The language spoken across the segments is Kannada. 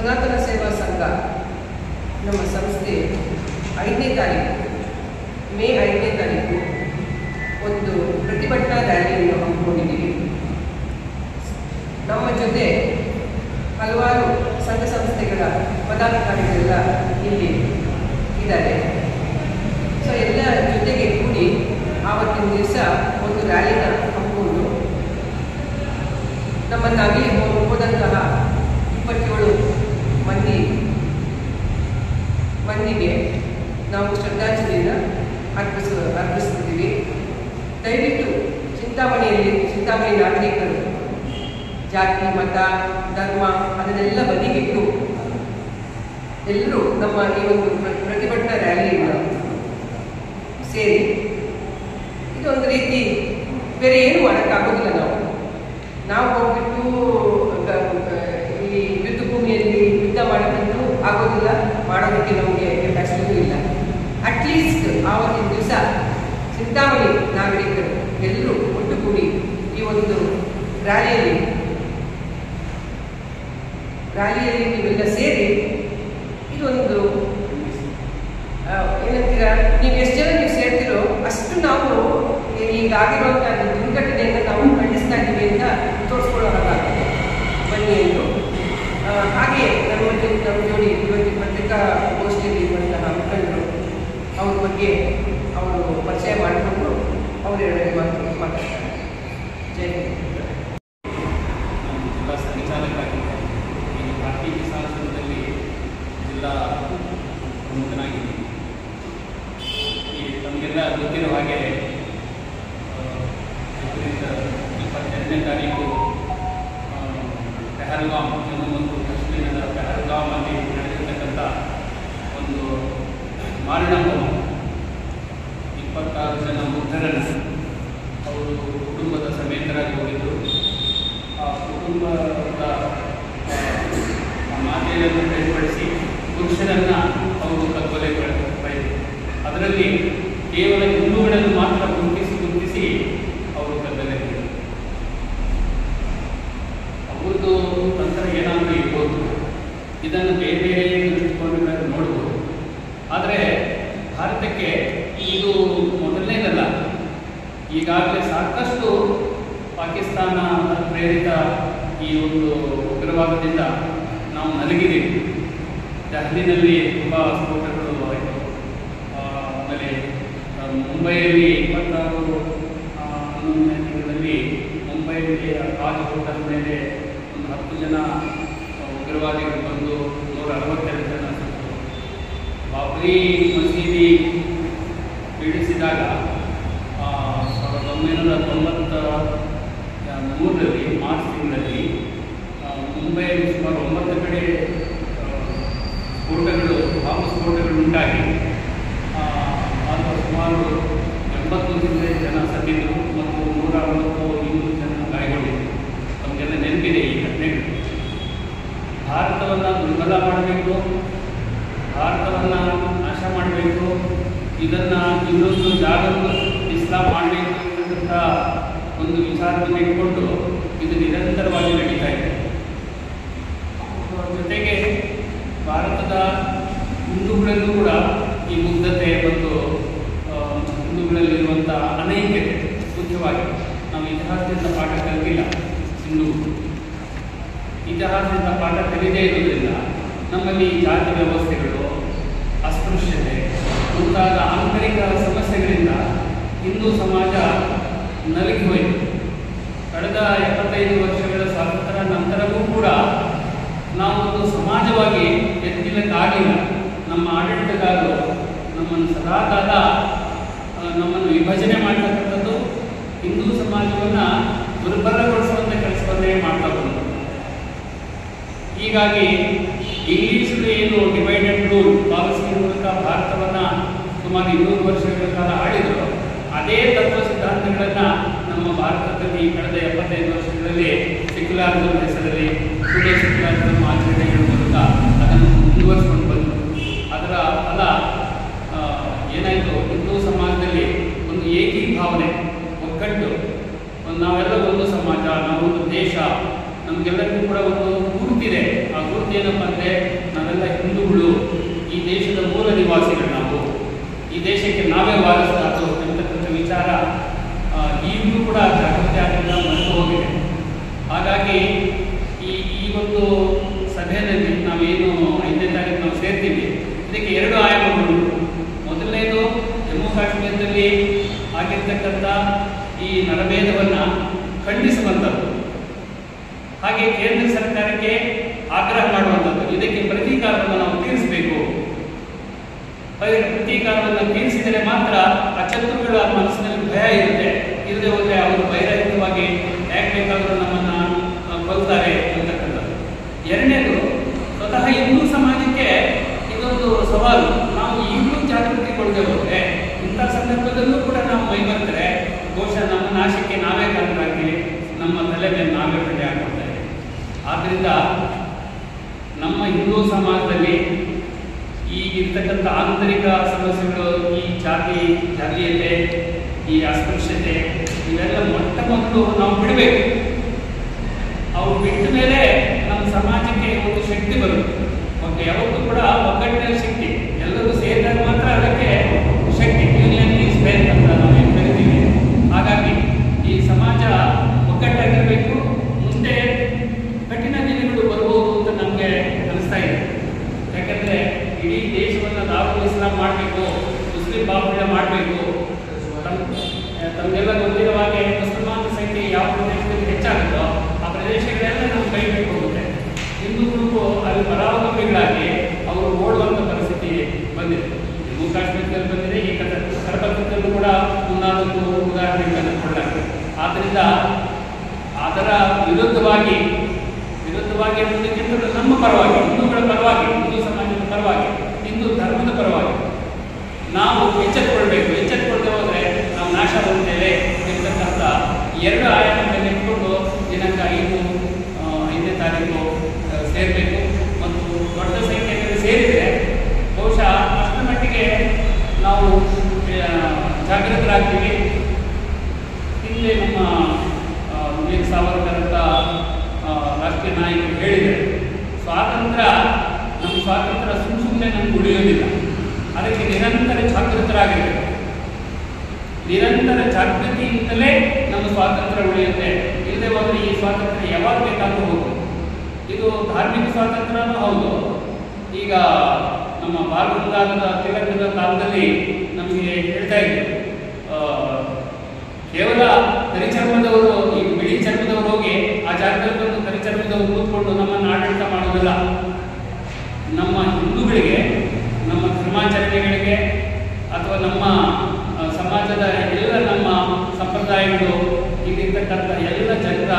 ಸನಾತನ ಸೇವಾ ಸಂಘ ನಮ್ಮ ಸಂಸ್ಥೆ 5ನೇ ತಾರೀಕು ಮೇ 5ನೇ ತಾರೀಕು ಒಂದು ಪ್ರತಿಭಟನಾ ರ್ಯಾಲಿಯನ್ನು ಹಮ್ಮಿಕೊಂಡಿದ್ದೀವಿ. ನಮ್ಮ ಜೊತೆ ಹಲವಾರು ಸಂಘ ಸಂಸ್ಥೆಗಳ ಪದಾಧಿಕಾರಿಗಳೆಲ್ಲ ಇಲ್ಲಿ ಇದ್ದಾರೆ. ಸೊ ಎಲ್ಲ ಜೊತೆಗೆ ಕೂಡಿ ಆವತ್ತಿನ ದಿವಸ ಒಂದು ರ್ಯಾಲಿನ ಹಮ್ಮಿಕೊಂಡು ನಮ್ಮನ್ನಾಗಿ ಹೋದಂತಹ 27 ಮಂದಿಗೆ ನಾವು ಶ್ರದ್ಧಾಂಜಲಿಯನ್ನು ಅರ್ಪಿಸ್ತಿದ್ದೀವಿ. ದಯವಿಟ್ಟು ಚಿಂತಾಮಣಿ ನಾಗರಿಕರು ಜಾತಿ, ಮತ, ಧರ್ಮ ಅದನ್ನೆಲ್ಲ ಬದಿಗಿಟ್ಟು ಎಲ್ಲರೂ ನಮ್ಮ ಈ ಒಂದು ಪ್ರತಿಭಟನಾ ರ್ಯಾಲಿಯನ್ನು ಸೇರಿ, ಇದೊಂದು ರೀತಿ ಬೇರೆ ಏನು ಮಾಡೋಕ್ಕಾಗೋದಿಲ್ಲ. ನಾವು ಹೋಗ್ಬಿಟ್ಟು ಈ ಯುದ್ಧ ಭೂಮಿಯಲ್ಲಿ ಯುದ್ಧ ಮಾಡೋದಕ್ಕೂ ಆಗೋದಿಲ್ಲ, ಮಾಡೋದಕ್ಕೆ ನಮಗೆ ಕೆಪಾಸಿಟಿಯೂ ಇಲ್ಲ. ಅಟ್ಲೀಸ್ಟ್ ಆವತ್ತಿನ ದಿವಸ ಚಿಂತಾಮಣಿ ನಾಗರಿಕರು ಎಲ್ಲರೂ ಒಟ್ಟುಗೂಡಿ ಈ ಒಂದು ರ್ಯಾಲಿಯಲ್ಲಿ ನೀವೆಲ್ಲ ಸೇರಿ ಇದೊಂದು ಏನಂತೀರಾ, ನೀವು ಎಷ್ಟು ಜನ ನೀವು ಸೇರ್ತಿರೋ ಅಷ್ಟು ನಾವು ಈಗಾಗಿರುವಂಥ ದುರ್ಘಟನೆಯನ್ನು ನಾವು ಖಂಡಿಸ್ತಾ ಇದ್ದೀವಿ ಅಂತ ತೋರಿಸ್ಕೊಳ್ಳೋಕ್ಕಾಗ್ತದೆ. ಬನ್ನಿ ಎಂದು ಹಾಗೆ ನಮ್ಮ ಜೋಡಿ ಇವತ್ತು ಪತ್ರಿಕಾ ಗೋಷ್ಠಿಯಲ್ಲಿ ಇರುವಂತಹ ಮುಖಂಡರು ಅವ್ರ ಬಗ್ಗೆ ಅವರು ಪರಿಚಯ ಮಾಡಿಕೊಂಡು ಅವರು ಎರಡನೇ ಮಾತಾಡ್ತಾರೆ. ಜೈ ಹಿಂದ್. ಜಿಲ್ಲಾ ಸಂಚಾಲಕರಾಗಿದ್ದೆ. ಈಗ ಭಾರತೀಯ ಕಿಸಾನ್ ಸಂಘದಲ್ಲಿ ಜಿಲ್ಲಾ ಪ್ರಮುಖನಾಗಿದ್ದೀನಿ. ಈ ತಮಗೆಲ್ಲ ಗೊತ್ತಿರೋ ಹಾಗೆ ಏಪ್ರಿಲ್ 22ನೇ ತಾರೀಕು ಪೆಹಲ್ಗಾಮ್, ಜಮ್ಮು ಮತ್ತು ಕಾಶ್ಮೀರದ ಪೆಹಲ್ಗಾಮಲ್ಲಿ ನಡೆದಿರ್ತಕ್ಕಂಥ ಒಂದು ಮಾರಣ ಹೋಮ, 26 ಜನ ಮುಗ್ಧರನ್ನು ಅವರು ಕುಟುಂಬದ ಸಮೇತರಾಗಿ ಹೋಗಿದ್ದರು. ಆ ಕುಟುಂಬದ ಮಾತೆಯನ್ನು ಬೇರ್ಪಡಿಸಿ ಪುರುಷರನ್ನು ಅವರು ಕಗ್ಗೊಲೆಗೊಳಿಸಿದರು. ಅದರಲ್ಲಿ ಕೇವಲ ಹಿಂದೂಗಳನ್ನು ಮಾತ್ರ ಗುರುತಿಸಿ ಅವರು ಕಗ್ಗೊಲೆಗೊಂಡರು. ಅವ್ರದ್ದು ನಂತರ ಏನಾದರೂ ಇರ್ಬೋದು, ಇದನ್ನು ಬೇರೆ ಬೇರೆ ದೃಷ್ಟಿಕೋನಗಳನ್ನು ನೋಡ್ಬೋದು. ಆದರೆ ಭಾರತಕ್ಕೆ ಇದು ಮೊದಲನೇದಲ್ಲ. ಈಗಾಗಲೇ ಸಾಕಷ್ಟು ಪಾಕಿಸ್ತಾನ ಪ್ರೇರಿತ ಈ ಒಂದು ಉಗ್ರವಾದದಿಂದ ನಾವು ನಲಗಿದ್ದೀವಿ. ದೆಹಲಿನಲ್ಲಿ ತುಂಬ ಸ್ಫೋಟಗಳು ಆಯಿತು. ಆಮೇಲೆ ಮುಂಬೈಯಲ್ಲಿ 26 ತಿಂಗಳಲ್ಲಿ ಮುಂಬೈಯಲ್ಲಿ ತಾಜ್ ಹೋಟೆಲ್ ಮೇಲೆ ಒಂದು 10 ಜನ ಉಗ್ರವಾದಿಗಳು ಬಂದು 162 ಜನ ಸಿಕ್ಕಿತು. ಬಾಬ್ರಿ ಮಸೀದಿ ಬೀಳಿಸಿದಾಗ 1993ರಲ್ಲಿ ಮಾರ್ಚ್ ತಿಂಗಳಲ್ಲಿ ಮುಂಬೈಯಲ್ಲಿ ಸುಮಾರು 9 ಕಡೆ ಬಾಂಬ್ ಸ್ಫೋಟಗಳು ಉಂಟಾಗಿ ಸುಮಾರು 80 ಜನ ಸತ್ತಿದ್ದರು ಮತ್ತು 160 ಜನ ಗಾಯಗೊಂಡಿದ್ದರು. ನಮಗೆಲ್ಲ ನೆನಪಿದೆ ಈ ಘಟನೆಗಳು. ಭಾರತವನ್ನು ದುರ್ಬಲ ಮಾಡಬೇಕು, ಭಾರತವನ್ನು ನಾಶ ಮಾಡಬೇಕು, ಇದನ್ನು ಇನ್ನೊಂದು ಜಾಗವನ್ನು ಇಸ್ಲಾಂ ಮಾಡಬೇಕು ಅಂತಕ್ಕಂಥ ಒಂದು ವಿಚಾರವನ್ನು ಇಟ್ಕೊಂಡು ಇದು ನಿರಂತರವಾಗಿ ನಡೀತಾ ಇದೆ. ಜೊತೆಗೆ ಭಾರತದ ಹಿಂದೂಗಳಲ್ಲೂ ಕೂಡ ಈ ಮುಗ್ಧತೆ ಮತ್ತು ಹಿಂದೂಗಳಲ್ಲಿರುವಂಥ ಅನೈಕ್ಯತೆ ಮುಖ್ಯವಾಗಿ ನಾವು ಇತಿಹಾಸದಿಂದ ಪಾಠ ಕಲಿತಿಲ್ಲ. ಇತಿಹಾಸದಿಂದ ಪಾಠ ಕಲಿದೇ ಇರೋದ್ರಿಂದ ನಮ್ಮಲ್ಲಿ ಜಾತಿ ವ್ಯವಸ್ಥೆಗಳು, ಅಸ್ಪೃಶ್ಯತೆ ಮುಂತಾದ ಆಂತರಿಕ ಸಮಸ್ಯೆಗಳಿಂದ ಹಿಂದೂ ಸಮಾಜ ನಲಗಿ ಹೋಯಿತು. ಕಳೆದ 75 ವರ್ಷಗಳ ಸ್ವಾತಂತ್ರ್ಯ ನಂತರವೂ ಕೂಡ ನಾವು ಒಂದು ಸಮಾಜವಾಗಿ ಎತ್ತಿಲಕ್ಕಾಗಲಿಲ್ಲ. ನಮ್ಮ ಆಡಳಿತಗಾರರು ನಮ್ಮನ್ನು ಸದಾಕಾಲ ನಮ್ಮನ್ನು ವಿಭಜನೆ ಮಾಡ್ತಕ್ಕಂಥದ್ದು, ಹಿಂದೂ ಸಮಾಜವನ್ನು ದುರ್ಬಲಗೊಳಿಸುವಂಥ ಕೆಲಸವನ್ನೇ ಮಾಡ್ತಾ ಬಂದರು. ಹೀಗಾಗಿ ಇಂಗ್ಲೀಷರು ಏನು ಡಿವೈಡೆಡ್ ರೂಲ್ ಪಾಲಿಸಿ ಮೂಲಕ ಭಾರತವನ್ನು ಸುಮಾರು 200 ವರ್ಷಗಳ ಕಾಲ ಆಳಿದರು, ಅದೇ ತತ್ವ ಸಿದ್ಧಾಂತಗಳನ್ನು ನಮ್ಮ ಭಾರತದಲ್ಲಿ ಕಳೆದ 75 ವರ್ಷಗಳಲ್ಲಿ ಸೆಕ್ಯುಲರಿಸಂ ಹೆಸರಲ್ಲಿ ಸುಡೋ ಸೆಕ್ಯುಲರಿಸಂ ಆಚರಣೆಗಳ ಮೂಲಕ ಅದನ್ನು ಮುಂದುವರಿಸಿಕೊಂಡು ಬಂದರು. ಅದರ ಫಲ ಏನಾಯಿತು, ಹಿಂದೂ ಸಮಾಜದಲ್ಲಿ ಒಂದು ಏಕೀಭಾವನೆ, ಒಗ್ಗಟ್ಟು, ನಾವೆಲ್ಲ ಒಂದು ಸಮಾಜ, ನಾವೊಂದು ದೇಶ, ನಮಗೆಲ್ಲರಿಗೂ ಕೂಡ ಒಂದು ಗುರುತಿದೆ. ಆ ಗುರುತು ಏನಪ್ಪ ಅಂದರೆ ನಾವೆಲ್ಲ ಹಿಂದೂಗಳು, ಈ ದೇಶದ ಮೂಲ ನಿವಾಸಿಗಳು, ನಾವು ಈ ದೇಶಕ್ಕೆ ನಾವೇ ವಾರಸದಾರರು ಅಂತಕ್ಕಂಥ ವಿಚಾರ ಈಗಲೂ ಕೂಡ ಜಾಗೃತಿ ಆಗಿಲ್ಲ, ಮರೆತು ಹೋಗಿದೆ. ಹಾಗಾಗಿ ಈ ಒಂದು ಸಭೆಯಲ್ಲಿ ನಾವೇನು 5ನೇ ತಾರೀಕು ನಾವು ಸೇರ್ತೀವಿ, ಇದಕ್ಕೆ 2 ಆಯಾಮಗಳು. ಮೊದಲನೇದು ಜಮ್ಮು ಕಾಶ್ಮೀರದಲ್ಲಿ ಆಗಿರ್ತಕ್ಕಂಥ ಈ ನರಭೇದವನ್ನು ಖಂಡಿಸುವಂಥದ್ದು, ಹಾಗೆ ಕೇಂದ್ರ ಸರ್ಕಾರಕ್ಕೆ ಆಗ್ರಹ ಮಾಡುವಂಥದ್ದು. ಇದಕ್ಕೆ ಪ್ರತೀಕಾರವನ್ನು ನಾವು ತೀರಿಸಬೇಕು. ಪ್ರತೀಕಾರವನ್ನು ತೀರಿಸಿದರೆ ಮಾತ್ರ ಆ ಶತ್ರುಗಳ ಮನಸ್ಸಿನಲ್ಲಿ ಭಯ ಇರುತ್ತೆ. ಇಲ್ಲದೆ ಹೋದರೆ ಅವರು ಬಹಿರಂಗವಾಗಿ ಯಾಕೆ ಬೇಕಾದರೂ ನಮ್ಮನ್ನು ಕೊಲ್ತಾರೆ ಅಂತಕ್ಕಂಥದ್ದು. ಎರಡನೇದು, ಸ್ವತಃ ಹಿಂದೂ ಸಮಾಜಕ್ಕೆ ಇದೊಂದು ಸವಾಲು. ನಾವು ಈಗಲೂ ಜಾಗೃತಿಗೊಳ್ಳದೆ ಹೋದರೆ ಇಂಥ ಸಂದರ್ಭದಲ್ಲೂ ಕೂಡ ನಾವು ಮೈಮರೆತರೆ ಬಹುಶಃ ನಮ್ಮ ನಾಶಕ್ಕೆ ನಾವೇ ಕಾರಣರಾಗ್ತೀವಿ, ನಮ್ಮ ತಲೆ ಮೇಲೆ ನಾವೇ ಬೆಳೆ ಹಾಕೊಳ್ತೇವೆ. ಆದ್ದರಿಂದ ನಮ್ಮ ಹಿಂದೂ ಸಮಾಜದಲ್ಲಿ ಈಗಿರ್ತಕ್ಕಂಥ ಆಂತರಿಕ ಸಮಸ್ಯೆಗಳು, ಈ ಜಾತೀಯತೆ, ಈ ಅಸ್ಪೃಶ್ಯತೆ, ಇವೆಲ್ಲ ಮೊಟ್ಟ ಮೊದಲು ನಾವು ಬಿಡಬೇಕು. ಅವು ಬಿಟ್ಟ ಮೇಲೆ ನಮ್ಮ ಸಮಾಜಕ್ಕೆ ಒಂದು ಶಕ್ತಿ ಬರುತ್ತೆ. ಮತ್ತು ಯಾವತ್ತೂ ಕೂಡ ಒಗ್ಗಟ್ಟಿನ ಶಕ್ತಿ, ಎಲ್ಲರೂ ಸೇರಿದಾಗ ಮಾತ್ರ ಅದಕ್ಕೆ ಶಕ್ತಿ. ಯೂನಿಯನ್ ಈಸ್ ಸ್ಟ್ರೆಂತ್ ಅಂತ ನಾವೇನು ಕರಿತೀವಿ. ಹಾಗಾಗಿ ಈ ಸಮಾಜ ಒಗ್ಗಟ್ಟಾಗಿರಬೇಕು. ಮುಂದೆ ಕಠಿಣ ದಿನಗಳು ಬರ್ಬೋದು ಅಂತ ನಮಗೆ ಅನಿಸ್ತಾ ಇದೆ. ಯಾಕಂದರೆ ಇಡೀ ದೇಶವನ್ನು ದಾರುಲ್ ಇಸ್ಲಾಂ ಮಾಡಬೇಕು, ಮುಸ್ಲಿಂ ಬಾಹುಳ್ಯ ಮಾಡಬೇಕು. ತಮಗೆಲ್ಲ ಗೊತ್ತಿರುವ ಹಾಗೆ ಮುಸಲ್ಮಾನರ ಸಂಖ್ಯೆ ಯಾವ ಪ್ರದೇಶದಲ್ಲಿ ಹೆಚ್ಚಾಗುತ್ತೋ ಆ ಪ್ರದೇಶಗಳೆಲ್ಲ ನಮ್ಮ ಕೈ ಬಿಟ್ಟು ಹೋಗುತ್ತೆ. ಹಿಂದೂ ಗುಂಪು ಅಲ್ಲಿ ಪರಾವಲಂಬಿಗಳಾಗಿ ಅವರು ಓಡುವಂಥ ಪರಿಸ್ಥಿತಿ ಬಂದಿದೆ. ಜಮ್ಮು ಕಾಶ್ಮೀರದಲ್ಲಿ ಬಂದಿದೆ, ಈ ಕರ್ನಾಟಕದಲ್ಲೂ ಕೂಡ ಮುನ್ನಾದೊಂದು ಉದಾಹರಣೆಗಳನ್ನು ಕೊಡಲಾಗಿದೆ. ಆದ್ದರಿಂದ ಅದರ ವಿರುದ್ಧವಾಗಿ ಅನ್ನೋದಕ್ಕಿಂತ ನಮ್ಮ ಪರವಾಗಿ, ಹಿಂದೂಗಳ ಪರವಾಗಿ, ಹಿಂದೂ ಸಮಾಜದ ಪರವಾಗಿ, ಹಿಂದೂ ಧರ್ಮದ ಪರವಾಗಿ ನಾವು ಎಚ್ಚೆತ್ತುಕೊಳ್ಬೇಕು. ಎಚ್ಚೆತ್ತುಕೊಳ್ಳದೆ ಹೋದರೆ ನಾವು ನಾಶ ಹೊಂದ್ತೇವೆ ಎಂತಕ್ಕಂಥ 2 ಆಯಾಮಗಳನ್ನು ಇಟ್ಕೊಂಡು ದಿನಾಂಕ 5ನೇ ತಾರೀಕು ಸೇರಬೇಕು. ಮತ್ತು ದೊಡ್ಡ ಸಂಖ್ಯೆಯಲ್ಲಿ ಸೇರಿದರೆ ಬಹುಶಃ ಅಷ್ಟರ ಮಟ್ಟಿಗೆ ನಾವು ಜಾಗೃತರಾಗ್ತೀವಿ. ಹಿಂದೆ ನಮ್ಮ ವೀರ ಸಾವರ್ಕರ್ ಅಂತ ರಾಷ್ಟ್ರೀಯ ನಾಯಕರು ಹೇಳಿದರು, ನಮ್ಮ ಸ್ವಾತಂತ್ರ್ಯ ಸುಮ್ಮನೆ ನಮ್ಗೆ ಉಳಿಯೋದಿಲ್ಲ, ಅದಕ್ಕೆ ನಿರಂತರ ಜಾಗೃತರಾಗಿರಬೇಕು. ನಿರಂತರ ಜಾಗೃತಿಯಿಂದಲೇ ನಮ್ಮ ಸ್ವಾತಂತ್ರ್ಯ ಉಳಿಯುತ್ತೆ. ಇಲ್ಲದೆ ಹೋದರೆ ಈ ಸ್ವಾತಂತ್ರ್ಯ ಯಾವಾಗ ಬೇಕಾದರೂ ಹೋಗುದು. ಇದು ಧಾರ್ಮಿಕ ಸ್ವಾತಂತ್ರ್ಯನೂ ಹೌದು. ಈಗ ನಮ್ಮ ಬಾಲಗಂಗಾಧರ ತಿಲಕದ ಕಾಲದಲ್ಲಿ ನಮಗೆ ಹೇಳ್ತಾ ಇದ್ರು, ಕೇವಲ ಕರಿಚರ್ಮದವರು, ಈಗ ಬಿಳಿ ಚರ್ಮದವರು ಹೋಗಿ ಆ ಜಾಗದಲ್ಲಿ ಬಂದು ಕರಿಚರ್ಮದವರು ಕೂತ್ಕೊಂಡು ನಮ್ಮನ್ನು ಆಡಳಿತ ಮಾಡೋದಿಲ್ಲ. ನಮ್ಮ ಹಿಂದೂಗಳಿಗೆ, ನಮ್ಮ ಧರ್ಮಾಚರಣೆಗಳಿಗೆ ಅಥವಾ ನಮ್ಮ ಸಮಾಜದ ಎಲ್ಲ ನಮ್ಮ ಸಂಪ್ರದಾಯಗಳು, ಇಲ್ಲಿರ್ತಕ್ಕಂಥ ಎಲ್ಲ ಜನರ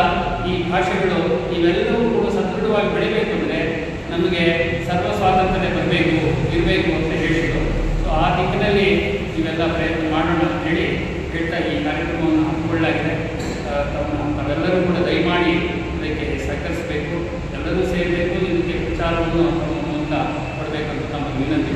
ಈ ಭಾಷೆಗಳು, ಇವೆಲ್ಲವೂ ಕೂಡ ಸದೃಢವಾಗಿ ಬೆಳಿಬೇಕು ಅಂದರೆ ನಮಗೆ ಸರ್ವ ಸ್ವಾತಂತ್ರ್ಯ ಇರಬೇಕು ಅಂತ ಹೇಳಿದರು. ಸೊ ಆ ದಿಕ್ಕಿನಲ್ಲಿ ಇವೆಲ್ಲ ಪ್ರಯತ್ನ ಮಾಡೋಣ ಅಂತ ಹೇಳ್ತಾ ಈ ಕಾರ್ಯಕ್ರಮವನ್ನು ಹಮ್ಮಿಕೊಳ್ಳಲಾಗಿದೆ. ತಾವೆಲ್ಲರೂ ಕೂಡ ದಯಮಾಡಿ ಇದಕ್ಕೆ ಸಹಕರಿಸಬೇಕು, ಎಲ್ಲರೂ ಸೇರಬೇಕು, ಇದಕ್ಕೆ ವಿಚಾರವನ್ನು ಮೂಲಕ ಕೊಡಬೇಕಂತ ತಮ್ಮ ವಿನಂತಿ.